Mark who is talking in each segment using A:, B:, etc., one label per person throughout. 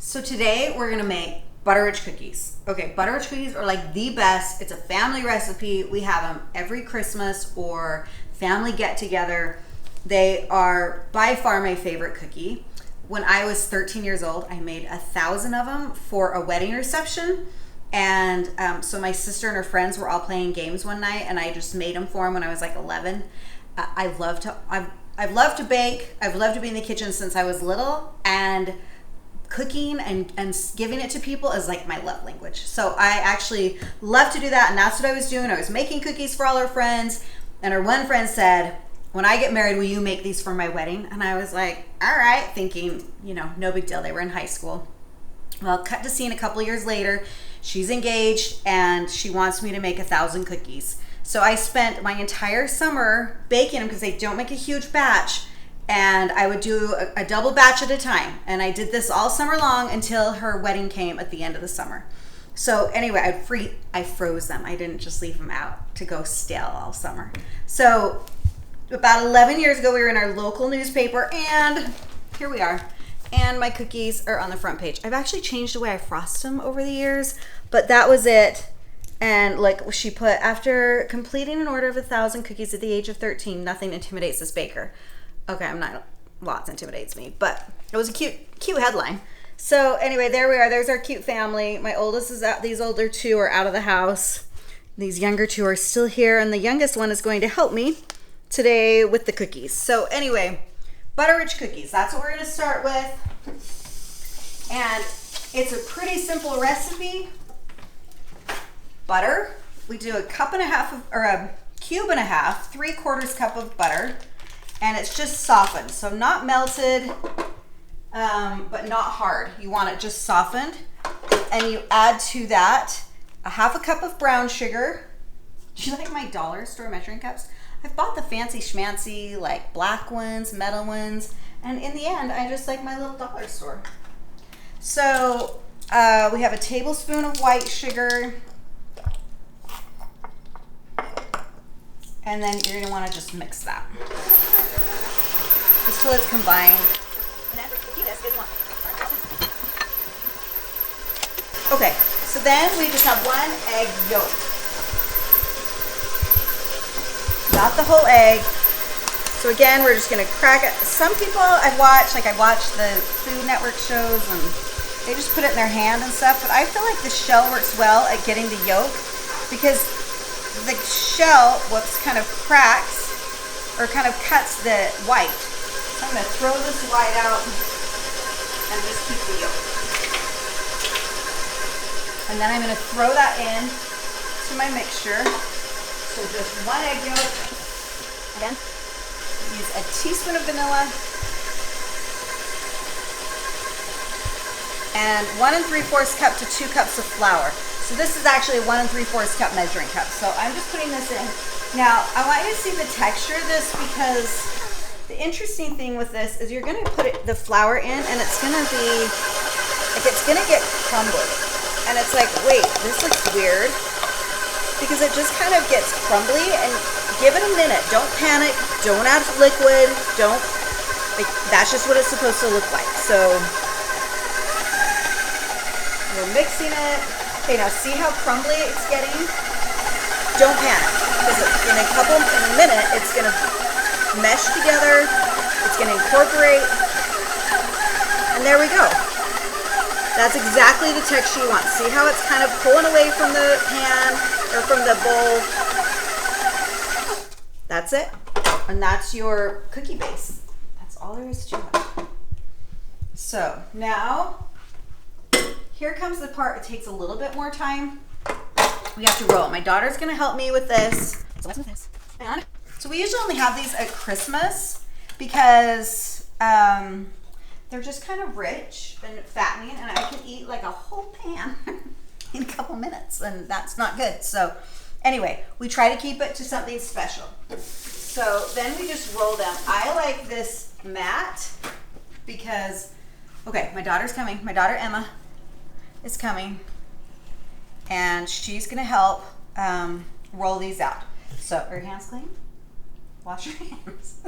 A: So today we're gonna make butteridge cookies. Okay, butteridge cookies are like the best. It's a family recipe. We have them every Christmas or family get together. They are by far my favorite cookie. When I was 13 years old, I made 1,000 of them for a wedding reception. And so my sister and her friends were all playing games one night, and I just made them for them when I was like 11. I've loved to bake. I've loved to be in the kitchen since I was little, and cooking and giving it to people is like my love language. So I actually love to do that, and that's what I was doing. I was making cookies for all her friends, and her one friend said, when I get married, will you make these for my wedding? And I was like, all right, thinking, no big deal. They were in high school. Well, cut to scene a couple years later, she's engaged and she wants me to make 1,000 cookies. So I spent my entire summer baking them because they don't make a huge batch. And I would do a double batch at a time. And I did this all summer long until her wedding came at the end of the summer. So anyway, I froze them. I didn't just leave them out to go stale all summer. So about 11 years ago, we were in our local newspaper, and here we are. And my cookies are on the front page. I've actually changed the way I frost them over the years, but that was it. And like she put, after completing an order of 1,000 cookies at the age of 13, nothing intimidates this baker. Okay, lots intimidates me, but it was a cute headline. So anyway, there we are. There's our cute family. My oldest is out. These older two are out of the house. These younger two are still here, and the youngest one is going to help me today with the cookies. So anyway, butteridge cookies, that's what we're going to start with. And it's a pretty simple recipe. Butter, we do a cube and a half, 3/4 cup of butter, and it's just softened. So not melted, but not hard. You want it just softened. And you add to that a 1/2 cup of brown sugar. Do you like my dollar store measuring cups? I've bought the fancy schmancy, like black ones, metal ones, and in the end, I just like my little dollar store. So we have a tablespoon of white sugar, and then you're gonna wanna just mix that just till it's combined. And then okay, so then we just have 1 egg yolk. Not the whole egg. So again, we're just gonna crack it. Some people I've watched the Food Network shows, and they just put it in their hand and stuff, but I feel like the shell works well at getting the yolk, because the shell, kind of cracks or kind of cuts the white. So I'm gonna throw this white out and just keep the yolk. And then I'm gonna throw that in to my mixture. So just 1 egg yolk. Again, use a teaspoon of vanilla. And 1 3/4 cup to 2 cups of flour. So this is actually 1 3/4 cup measuring cup. So I'm just putting this in. Now, I want you to see the texture of this, because the interesting thing with this is you're gonna put the flour in, and it's gonna be, like, it's gonna get crumbly. And it's like, wait, this looks weird, because it just kind of gets crumbly. And give it a minute. Don't panic. Don't add liquid. That's just what it's supposed to look like. So we're mixing it. Okay, now see how crumbly it's getting? Don't panic, because in a minute, it's gonna mesh together. It's gonna incorporate. And there we go. That's exactly the texture you want. See how it's kind of pulling away from the pan or from the bowl? That's it. And that's your cookie base. That's all there is to it. So now, here comes the part that takes a little bit more time. We have to roll. My daughter's gonna help me with this. So let's move this. And so we usually only have these at Christmas because they're just kind of rich and fattening, and I can eat like a whole pan in a couple minutes, and that's not good. So anyway, we try to keep it to something special. So then we just roll them. I like this mat because, okay, my daughter's coming. My daughter Emma is coming, and she's gonna help roll these out. So are your hands clean? Wash your hands.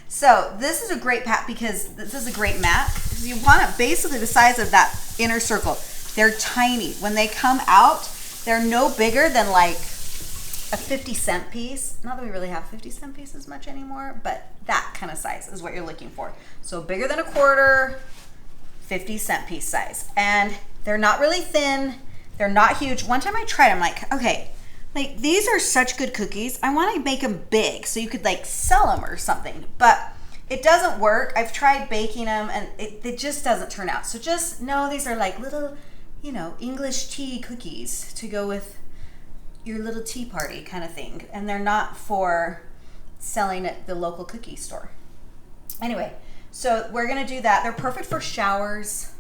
A: So this is a great pat because this is a great mat. You want it basically the size of that inner circle. They're tiny. When they come out, they're no bigger than like a 50-cent piece. Not that we really have 50-cent pieces much anymore, but that kind of size is what you're looking for. So bigger than a quarter, 50-cent piece size. And they're not really thin. They're not huge. One time I tried, I'm like, okay, like these are such good cookies. I want to make them big so you could like sell them or something, but it doesn't work. I've tried baking them and it just doesn't turn out. So just know these are like little, you know, English tea cookies to go with your little tea party kind of thing. And they're not for selling at the local cookie store. Anyway, so we're going to do that. They're perfect for showers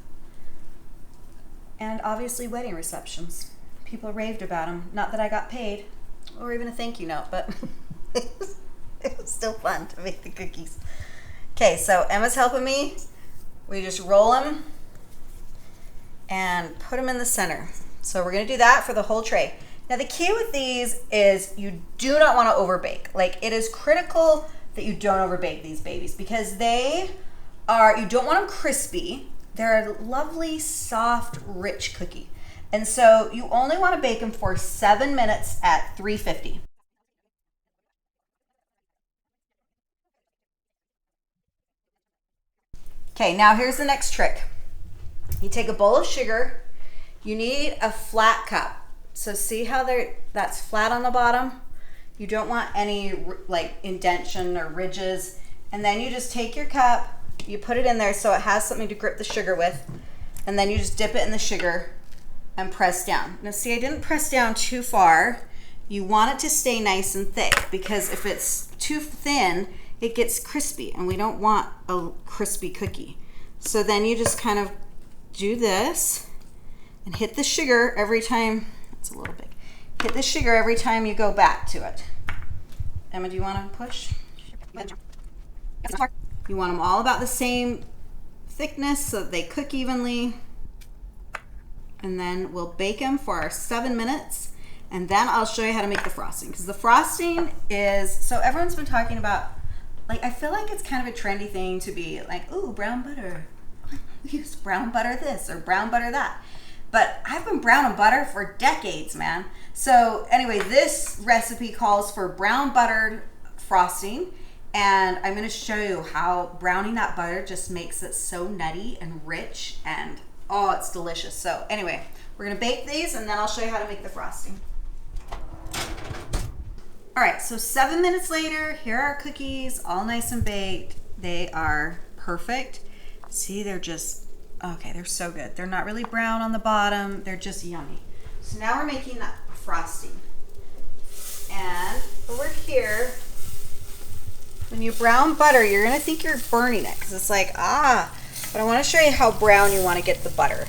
A: and obviously wedding receptions. People raved about them. Not that I got paid or even a thank you note, but it was still fun to make the cookies. Okay, so Emma's helping me. We just roll them and put them in the center. So we're going to do that for the whole tray. Now the key with these is you do not want to overbake. Like it is critical that you don't overbake these babies because they are, you don't want them crispy. They're a lovely, soft, rich cookie. And so you only want to bake them for 7 minutes at 350. Okay, now here's the next trick. You take a bowl of sugar. You need a flat cup. So see how that's flat on the bottom? You don't want any like indentation or ridges. And then you just take your cup, you put it in there so it has something to grip the sugar with. And then you just dip it in the sugar and press down. Now see, I didn't press down too far. You want it to stay nice and thick because if it's too thin, it gets crispy and we don't want a crispy cookie. So then you just kind of do this and hit the sugar every time. It's a little big. Hit the sugar every time you go back to it. Emma, do you want to push? You want them all about the same thickness so that they cook evenly. And then we'll bake them for our 7 minutes. And then I'll show you how to make the frosting. Because the frosting is, so everyone's been talking about, like, I feel like it's kind of a trendy thing to be like, ooh, brown butter. Use brown butter this or brown butter that. But I've been browning butter for decades, man. So anyway, this recipe calls for brown buttered frosting. And I'm going to show you how browning that butter just makes it so nutty and rich and oh, it's delicious. So anyway, we're going to bake these and then I'll show you how to make the frosting. All right, so 7 minutes later, here are our cookies, all nice and baked. They are perfect. See, they're just, okay, they're so good. They're not really brown on the bottom. They're just yummy. So now we're making that frosting. And over here, when you brown butter, you're going to think you're burning it because it's like, but I want to show you how brown you want to get the butter.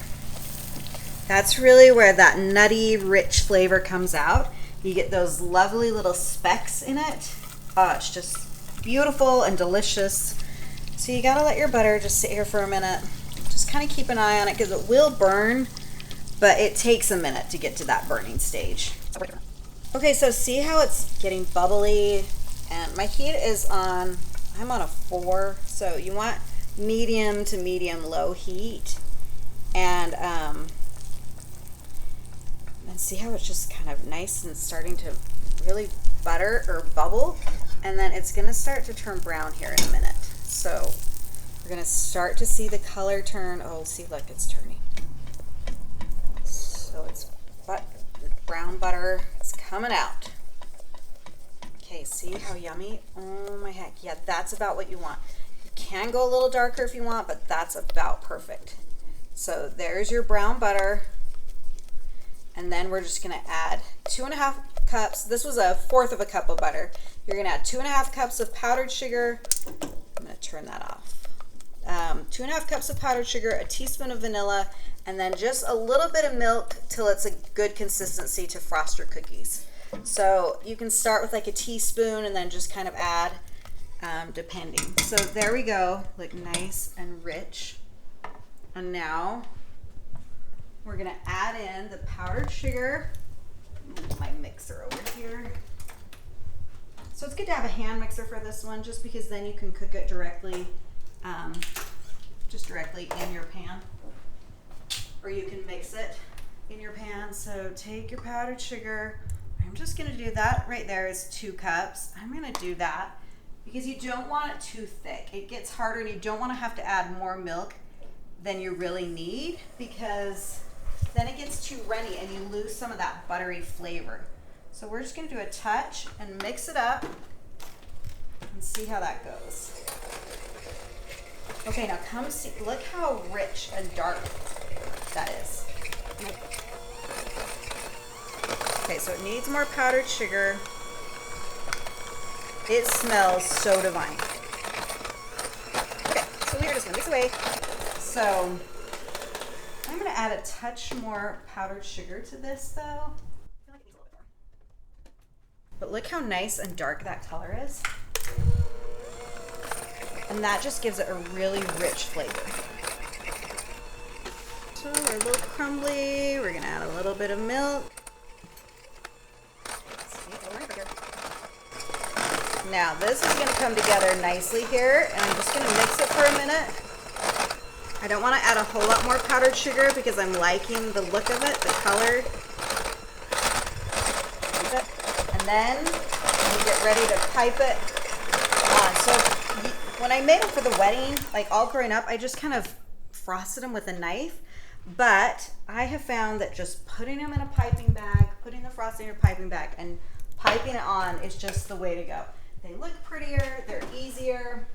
A: That's really where that nutty, rich flavor comes out. You get those lovely little specks in it. Oh, it's just beautiful and delicious. So you gotta let your butter just sit here for a minute. Just kind of keep an eye on it because it will burn, but it takes a minute to get to that burning stage. Okay, so see how it's getting bubbly? And my heat is on, I'm on a 4, so you want medium to medium low heat. And see how it's just kind of nice and starting to really butter or bubble, and then it's going to start to turn brown here in a minute. So we're going to start to see the color turn. Oh, see, look, it's turning. So it's brown butter. It's coming out. Okay, see how yummy? Oh my heck, yeah, that's about what you want. You can go a little darker if you want, but that's about perfect. So there's your brown butter. And then we're just going to add 2.5 cups. This was 1/4 of a cup of butter. You're going to add 2.5 cups of powdered sugar. I'm going to turn that off. 2.5 cups of powdered sugar, a teaspoon of vanilla, and then just a little bit of milk till it's a good consistency to frost your cookies. So you can start with like a teaspoon and then just kind of add depending. So there we go, like nice and rich. And now we're gonna add in the powdered sugar. Move my mixer over here. So it's good to have a hand mixer for this one, just because then you can cook it directly, just directly in your pan, or you can mix it in your pan. So take your powdered sugar. I'm just gonna do that right there is 2 cups. I'm gonna do that because you don't want it too thick. It gets harder and you don't wanna have to add more milk than you really need, because then it gets too runny and you lose some of that buttery flavor. So we're just gonna do a touch and mix it up and see how that goes. Okay, now come see, look how rich and dark that is. Okay, so it needs more powdered sugar. It smells so divine. Okay, so we are just gonna mix away. So I'm gonna add a touch more powdered sugar to this though. I feel like it needs a little bit more. But look how nice and dark that color is. And that just gives it a really rich flavor. So they're a little crumbly. We're gonna add a little bit of milk. Now this is gonna come together nicely here, and I'm just gonna mix it for a minute. I don't wanna add a whole lot more powdered sugar because I'm liking the look of it, the color. And then we get ready to pipe it. So when I made them for the wedding, like all growing up, I just kind of frosted them with a knife. But I have found that just putting them in a piping bag, putting the frosting in a piping bag, and piping it on is just the way to go. They look prettier, they're easier.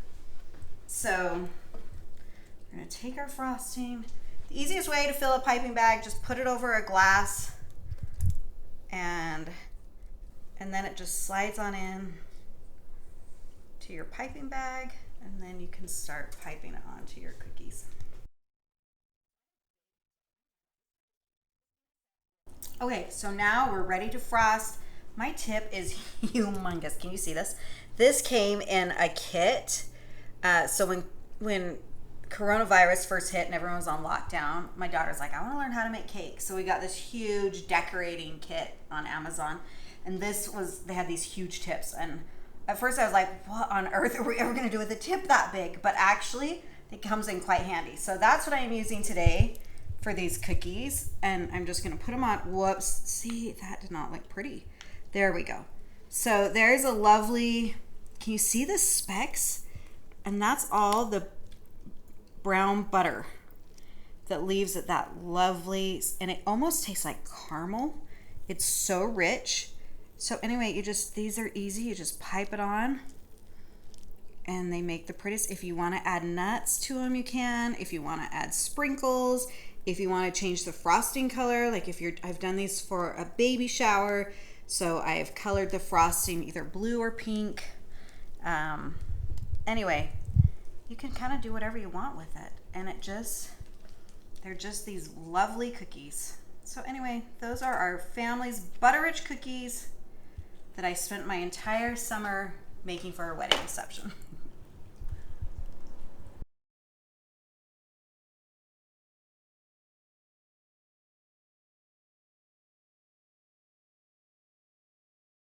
A: So we're gonna take our frosting. The easiest way to fill a piping bag, just put it over a glass, and then it just slides on in to your piping bag, and then you can start piping it onto your cookies. Okay, so now we're ready to frost. My tip is humongous. Can you see this? This came in a kit. So when coronavirus first hit and everyone was on lockdown, my daughter's like, I want to learn how to make cake. So we got this huge decorating kit on Amazon, and they had these huge tips. And at first I was like, what on earth are we ever going to do with a tip that big? But actually, it comes in quite handy. So that's what I'm using today for these cookies, and I'm just going to put them on. Whoops, see, that did not look pretty. There we go. So there's a lovely, can you see the specks? And that's all the brown butter that leaves it that lovely, and it almost tastes like caramel. It's so rich. So anyway, these are easy. You just pipe it on, and they make the prettiest. If you want to add nuts to them, you can. If you want to add sprinkles, if you want to change the frosting color, like I've done these for a baby shower, so I have colored the frosting either blue or pink. Anyway, you can kind of do whatever you want with it, and they're just these lovely cookies. So anyway, those are our family's butter-rich cookies that I spent my entire summer making for our wedding reception.